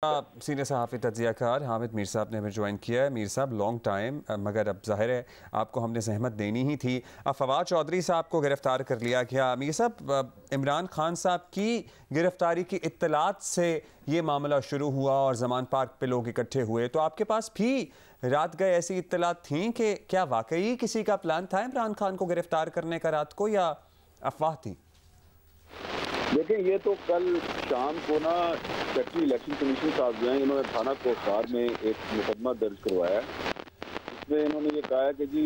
Senior सहाफ़ी तज्ज़िया car Hamid Mir साहब ने हमें ज्वाइन किया है। मीर साहब लॉन्ग टाइम, मगर अब ज़ाहिर है आपको हमने ज़हमत देनी ही थी। अब फवाद चौधरी साहब को गिरफ़्तार कर लिया गया। मीर साहब, इमरान खान साहब की गिरफ़्तारी की इत्तलात से ये मामला शुरू हुआ और ज़मान पार्क पे लोग इकट्ठे हुए, तो आपके पास भी रात गए ऐसी इत्तलात थी कि क्या वाकई किसी का प्लान था इमरान खान को गिरफ़्तार करने का रात को, या अफवाह थी? देखिए, ये तो कल शाम को ना सेक्रेटरी इलेक्शन कमीशन साहब जो हैं, इन्होंने थाना कोसार में एक मुकदमा दर्ज करवाया। इसमें इन्होंने ये कहा है कि जी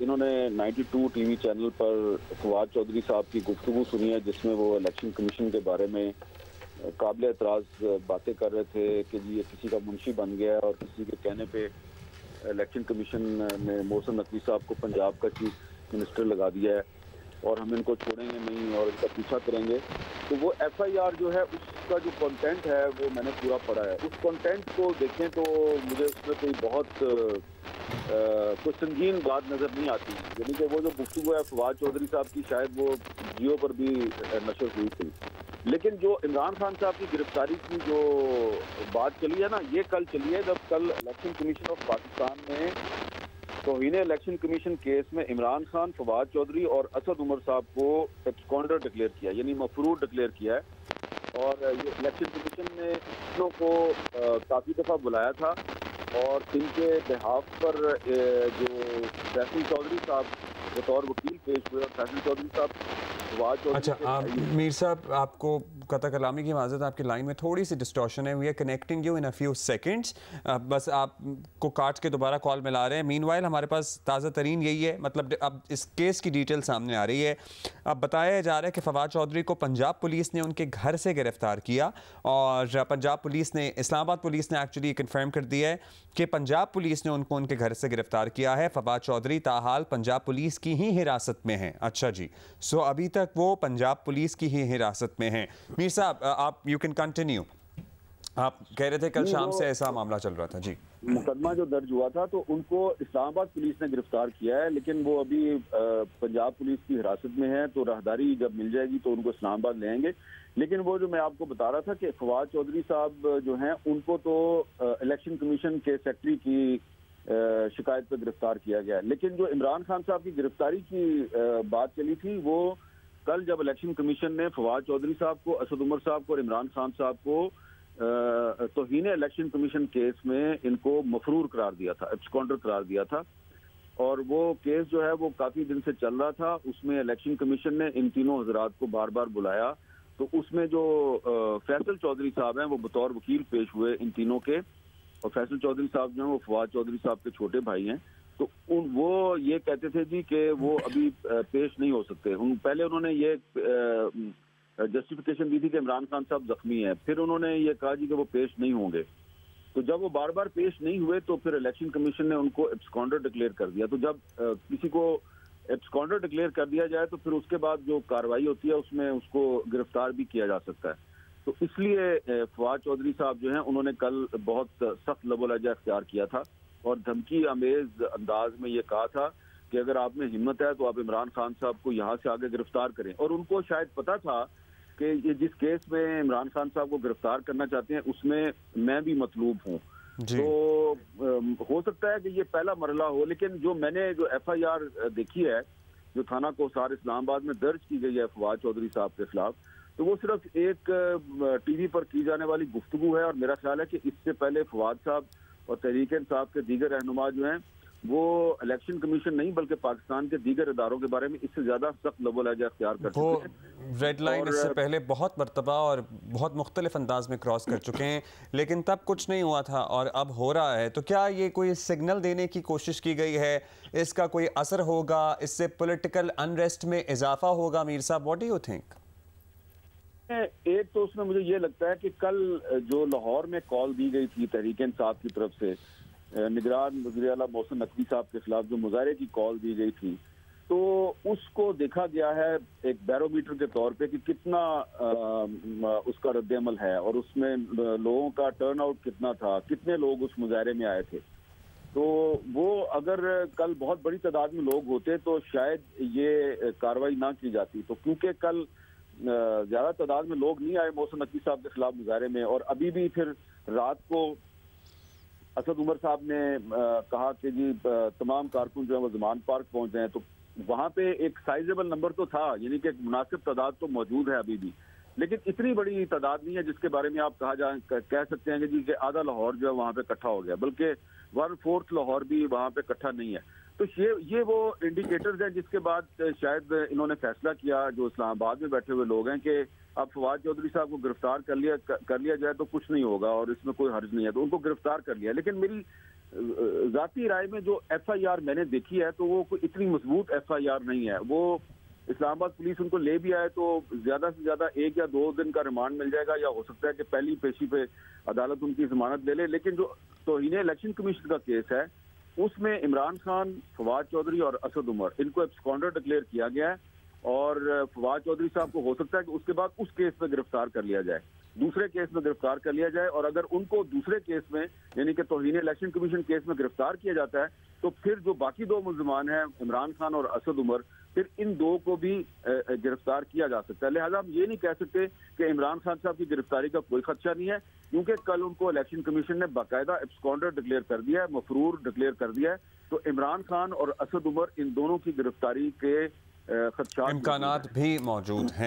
इन्होंने 92 टीवी चैनल पर फवाद चौधरी साहब की गुफ्तगू सुनी है, जिसमें वो इलेक्शन कमीशन के बारे में काबिल एतराज़ बातें कर रहे थे कि जी ये किसी का मुंशी बन गया है और किसी के कहने पे इलेक्शन कमीशन ने मोहसिन नकवी साहब को पंजाब का चीफ मिनिस्टर लगा दिया है और हम इनको छोड़ेंगे नहीं और इनका पीछा करेंगे। तो वो FIR जो है उसका जो कंटेंट है वो मैंने पूरा पढ़ा है। उस कंटेंट को देखें तो मुझे उसमें कोई बहुत कोई संगीन बात नज़र नहीं आती, यानी कि वो जो गुफ्तगू है फवाद चौधरी साहब की शायद वो जियो पर भी नशर हुई थी। लेकिन जो इमरान खान साहब की गिरफ्तारी की जो बात चली है ना, ये कल चली है जब कल इलेक्शन कमीशन ऑफ पाकिस्तान ने तौहीन इलेक्शन कमीशन केस में इमरान खान, फवाद चौधरी और असद उमर साहब को एब्सकॉन्डर डिक्लेयर किया, यानी मफरूर डिक्लेयर किया है। और ये इलेक्शन कमीशन ने इन को काफ़ी दफ़ा बुलाया था और इनके बिहाफ पर जो फैसल चौधरी साहब बतौर वकील पेश हुए और फैसल चौधरी साहब अच्छा, मीर साहब, आपको कता कलामी की माज़रत, आपकी लाइन में थोड़ी सी डिस्टॉर्शन है। We are connecting you in a few seconds. बस आपको काट के दोबारा कॉल मिला रहे हैं। मीनवाइल हमारे पास ताज़ा तरीन यही है, मतलब अब इस केस की डिटेल सामने आ रही है। अब बताया जा रहा है कि फवाद चौधरी को पंजाब पुलिस ने उनके घर से गिरफ़्तार किया और पंजाब पुलिस ने, इस्लामाबाद पुलिस ने एक्चुअली कन्फर्म कर दिया है कि पंजाब पुलिस ने उनको उनके घर से गिरफ़्तार किया है। फवाद चौधरी ताहाल पंजाब पुलिस की ही हिरासत में हैं। अच्छा जी, सो अभी तक वो पंजाब पुलिस की ही हिरासत में हैं। मीर साहब, आप यू कैन कंटिन्यू। आप कह रहे थे कल शाम से ऐसा मामला चल रहा था। जी, मुकदमा जो दर्ज हुआ था तो उनको इस्लामाबाद पुलिस ने गिरफ्तार किया है, लेकिन वो अभी पंजाब पुलिस की हिरासत में है। तो राहदारी जब मिल जाएगी तो उनको इस्लामाबाद ले आएंगे। लेकिन वो जो मैं आपको बता रहा था कि फवाद चौधरी साहब जो हैं उनको तो इलेक्शन कमीशन के सेक्रेटरी की शिकायत पर गिरफ्तार किया गया। लेकिन जो इमरान खान साहब की गिरफ्तारी की बात चली थी, वो कल जब इलेक्शन कमीशन ने फवाद चौधरी साहब को, असद उमर साहब को और इमरान खान साहब को तौहीन इलेक्शन कमीशन केस में इनको मफरूर करार दिया था, एब्सकॉन्डर करार दिया था। और वो केस जो है वो काफ़ी दिन से चल रहा था। उसमें इलेक्शन कमीशन ने इन तीनों हजरात को बार बार बुलाया। तो उसमें जो फैसल चौधरी साहब हैं वो बतौर वकील पेश हुए इन तीनों के, और फैसल चौधरी साहब जो हैं वो फवाद चौधरी साहब के छोटे भाई हैं। तो वो ये कहते थे जी कि वो अभी पेश नहीं हो सकते। पहले उन्होंने ये जस्टिफिकेशन दी थी कि इमरान खान साहब जख्मी हैं, फिर उन्होंने ये कहा जी कि वो पेश नहीं होंगे। तो जब वो बार बार पेश नहीं हुए तो फिर इलेक्शन कमीशन ने उनको एब्सकॉन्डर डिक्लेयर कर दिया। तो जब किसी को एब्सकॉन्डर डिक्लेयर कर दिया जाए तो फिर उसके बाद जो कार्रवाई होती है उसमें उसको गिरफ्तार भी किया जा सकता है। तो इसलिए फवाद चौधरी साहब जो हैं उन्होंने कल बहुत सख्त लबो-लहजा इख्तियार किया था और धमकी अमेज अंदाज में ये कहा था कि अगर आप में हिम्मत है तो आप इमरान खान साहब को यहाँ से आगे गिरफ्तार करें। और उनको शायद पता था कि ये जिस केस में इमरान खान साहब को गिरफ्तार करना चाहते हैं उसमें मैं भी मतलूब हूँ। तो हो सकता है कि ये पहला मरहला हो, लेकिन जो मैंने जो FIR देखी है जो थाना कोसार इस्लामाबाद में दर्ज की गई है फवाद चौधरी साहब के खिलाफ, तो वो सिर्फ एक TV पर की जाने वाली गुफ्तगू है। और मेरा ख्याल है कि इससे पहले फवाद साहब और तहरीक इंसाफ के दीगर रहनुमा जो हैं वो इलेक्शन कमीशन नहीं बल्कि पाकिस्तान के दीगर इदारों के बारे में इससे ज्यादा सख्त लबो-लहजा इख्तियार कर चुके हैं। रेड लाइन इससे पहले बहुत मरतबा और बहुत मुख्तलिफ अंदाज में क्रॉस कर चुके हैं, लेकिन तब कुछ नहीं हुआ था और अब हो रहा है। तो क्या ये कोई सिग्नल देने की कोशिश की गई है? इसका कोई असर होगा? इससे पॉलिटिकल अनरेस्ट में इजाफा होगा? मीर साहब, व्हाट डू यू थिंक? एक तो उसमें मुझे ये लगता है कि कल जो लाहौर में कॉल दी गई थी तहरीक इंसाफ की तरफ से निगरान वज़ीर आला मोहसिन नकवी साहब के खिलाफ जो मुजाहरे की कॉल दी गई थी, तो उसको देखा गया है एक बैरोमीटर के तौर पे कि कितना उसका रद्द-ए-अमल है और उसमें लोगों का टर्न आउट कितना था, कितने लोग उस मुजाहरे में आए थे। तो वो अगर कल बहुत बड़ी तादाद में लोग होते तो शायद ये कार्रवाई ना की जाती। तो क्योंकि कल ज़्यादा तादाद में लोग नहीं आए मोहसिन नकवी साहब के खिलाफ मुजाहरे में, और अभी भी फिर رات کو اسد عمر صاحب نے کہا کہ جی تمام کارکن جو ہے وہ زمان پارک پہنچ جائیں، تو وہاں پہ ایک سائزیبل نمبر تو تھا، یعنی کہ ایک مناسب تعداد تو موجود ہے ابھی بھی، لیکن اتنی بڑی تعداد نہیں ہے جس کے بارے میں آپ کہہ سکتے ہیں کہ جی کہ آدھا لاہور جو ہے وہاں پہ اکٹھا ہو گیا، بلکہ 1/4 لاہور بھی وہاں پہ اکٹھا نہیں ہے۔ تو یہ وہ انڈیکیٹرز ہیں جس کے بعد شاید انہوں نے فیصلہ کیا، جو اسلام آباد میں بیٹھے ہوئے لوگ ہیں، کہ اب فواد چودھری صاحب کو گرفتار کر لیا جائے تو کچھ نہیں ہوگا اور اس میں کوئی حرج نہیں ہے، تو ان کو گرفتار کر لیا۔ لیکن میری ذاتی رائے میں جو ایف آئی آر میں نے دیکھی ہے تو وہ کوئی اتنی مضبوط ایف آئی آر نہیں ہے۔ وہ اسلام آباد پولیس ان کو لے بھی آئے تو زیادہ سے زیادہ 1 یا 2 دن کا ریمانڈ مل جائے گا، یا ہو سکتا ہے کہ پہلی پیشی پہ عدالت ان کی ضمانت لے لے۔ لیکن جو توہین الیکشن کمیشن کا کیس ہے اس میں عمران خان، فواد چودھری اور اسد عمر ان کو ایبسکانڈر ڈکلیئر کیا گیا ہے، اور فواد چودھری صاحب کو ہو سکتا ہے کہ اس کے بعد اس کیس میں گرفتار کر لیا جائے، دوسرے کیس میں گرفتار کر لیا جائے، اور اگر ان کو دوسرے کیس میں یعنی کہ توہین الیکشن کمیشن کیس میں گرفتار کیا جاتا ہے تو پھر جو باقی 2 ملزمان ہیں عمران خان اور اسد عمر، پھر ان 2 کو بھی گرفتار کیا جا سکتا ہے۔ لہٰذا ہم یہ نہیں کہہ سکتے کہ عمران خان صاحب کی گرفتاری کا کوئی خدشہ نہیں ہے، کیونکہ کل ان کو الیکشن کمیشن نے باقاعدہ ایبسکانڈر ڈکلیئر کر دیا ہے، مفرور ڈکلیئر کر دیا ہے، تو عمران خان اور اسد عمر ان دونوں کی گرفتاری کے خدشات امکانات بھی موجود ہیں۔